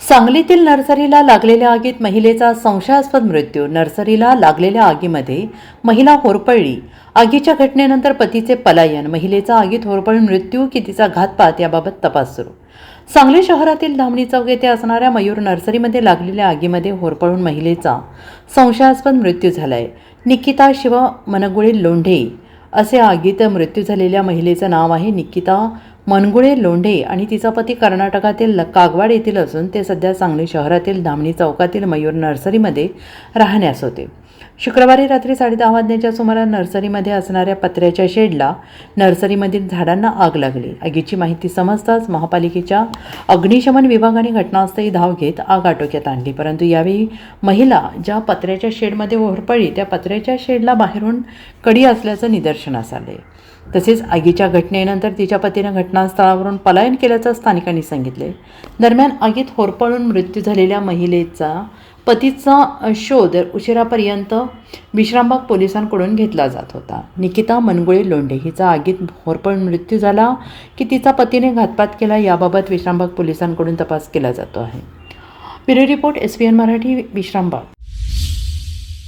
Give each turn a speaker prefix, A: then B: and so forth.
A: सांगलीतील नर्सरीला लागलेल्या आगीत महिलेचा संशयास्पद मृत्यू. नर्सरीला लागलेल्या आगीमध्ये महिला होरपळली. आगीच्या घटनेनंतर पतीचे पलायन, महिलेचा आगीत होरपळून मृत्यू की तिचा घातपात याबाबत तपास सुरू. सांगली शहरातील धामणी चौक येथे असणाऱ्या मयूर नर्सरीमध्ये लागलेल्या आगीमध्ये होरपळून महिलेचा संशयास्पद मृत्यू झालाय. निकिता शिव मनगुळे लोंढे असे आगीत मृत्यू झालेल्या महिलेचं नाव आहे. निकिता मनगुळे लोंढे आणि तिचा पती कर्नाटकातील कागवाड येथील असून ते सध्या सांगली शहरातील धामणी चौकातील मयूर नर्सरीमध्ये राहण्यास होते. शुक्रवारी रात्री 10:30 वाजण्याच्या सुमारास नर्सरीमध्ये असणाऱ्या पत्र्याच्या शेडला नर्सरीमधील झाडांना आग लागली. आगीची माहिती समजताच महापालिकेच्या अग्निशमन विभागाने घटनास्थळी धाव घेत आग आटोक्यात आणली. परंतु यावेळी महिला ज्या पत्र्याच्या शेडमध्ये होरपळली त्या पत्र्याच्या शेडला बाहेरून कडी असल्याचं निदर्शनास आले. तसेच आगीच्या घटनेनंतर तिच्या पतीने घटनास्थळावरून पलायन केल्याचं स्थानिकांनी सांगितले. दरम्यान आगीत होरपळून मृत्यू झालेल्या महिलेचा पतीचा शोध उशिरापर्यंत विश्रामबाग पोलिसांकडून घेतला जात होता. निकिता मनगुळे लोंढे हिचा आगीत होरपळून मृत्यू झाला की तिचा पतीने घातपात केला याबाबत विश्रामबाग पोलिसांकडून तपास केला जातो आहे. Bureau report SBN Marathi, Vishrambag.